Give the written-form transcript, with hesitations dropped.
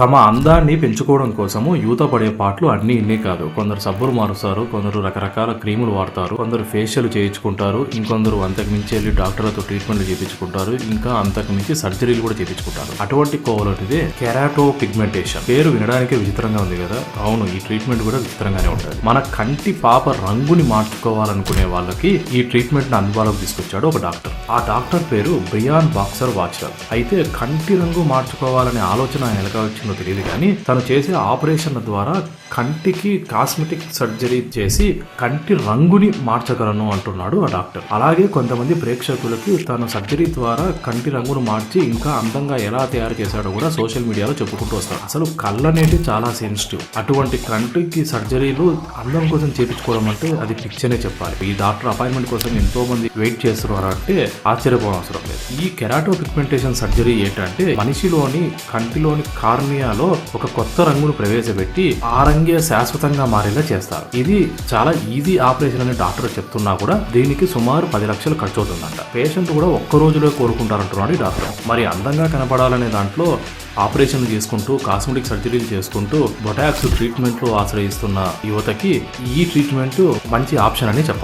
తమ అందాన్ని పెంచుకోవడం కోసము యువత పడే పాటలు అన్ని ఇన్ని కాదు. కొందరు సబ్బులు మారుస్తారు, కొందరు రకరకాల క్రీములు వాడతారు, కొందరు ఫేషియల్ చేయించుకుంటారు, ఇంకొందరు అంతకు మించి వెళ్ళి డాక్టర్లతో ట్రీట్మెంట్లు చేయించుకుంటారు, ఇంకా అంతకు మించి సర్జరీలు కూడా చేయించుకుంటారు. అటువంటి కోవలటిదే కెరాటో పిగ్మెంటేషన్. పేరు వినడానికి విచిత్రంగా ఉంది కదా. అవును, ఈ ట్రీట్మెంట్ కూడా విచిత్రంగానే ఉంటుంది. మన కంటి పాప రంగుని మార్చుకోవాలనుకునే వాళ్ళకి ఈ ట్రీట్మెంట్ ని అందుబాటులోకి తీసుకొచ్చాడు ఒక డాక్టర్. ఆ డాక్టర్ పేరు బ్రియాన్ బాక్సర్ వాచర్. అయితే కంటి రంగు మార్చుకోవాలనే ఆలోచన ఆయన ఎలా తెలియదు కానీ తను చేసే ఆపరేషన్ల ద్వారా కంటికి కాస్మెటిక్ సర్జరీ చేసి కంటి రంగుని మార్చగలను అంటున్నాడు ఆ డాక్టర్. అలాగే కొంతమంది ప్రేక్షకులకి తను సర్జరీ ద్వారా కంటి రంగును మార్చి ఇంకా అందంగా ఎలా తయారు చేశాడో కూడా సోషల్ మీడియాలో చెప్పుకుంటూ వస్తాడు. అసలు కళ్ళనేది చాలా సెన్సిటివ్. అటువంటి కంటికి సర్జరీలు అందం కోసం చేయించుకోవడం అంటే అది పిచ్చనే చెప్పాలి. ఈ డాక్టర్ అపాయింట్మెంట్ కోసం ఎంతో మంది వెయిట్ చేస్తున్నారు అంటే ఆశ్చర్యపోవడం అవసరం లేదు. ఈ కెరాటో పిగ్మెంటేషన్ సర్జరీ ఏంటంటే మనిషిలోని కంటిలోని కార్నియాలో ఒక కొత్త రంగును ప్రవేశపెట్టి ఆ రంగే శాశ్వతంగా మారేలా చేస్తారు. ఇది చాలా ఈజీ ఆపరేషన్ అని డాక్టర్ చెప్తున్నా కూడా దీనికి సుమారు 10 లక్షలు ఖర్చు అవుతుందంట. పేషెంట్ కూడా ఒక్క రోజులో కోరుకుంటారంటున్నాడు ఈ డాక్టర్. మరి అందంగా కనపడాలనే దాంట్లో ఆపరేషన్లు చేసుకుంటూ కాస్మెటిక్ సర్జరీలు చేసుకుంటూ బొటాక్స్ ట్రీట్మెంట్లు ఆశ్రయిస్తున్న యువతకి ఈ ట్రీట్మెంట్ మంచి ఆప్షన్ అని చెప్పాలి.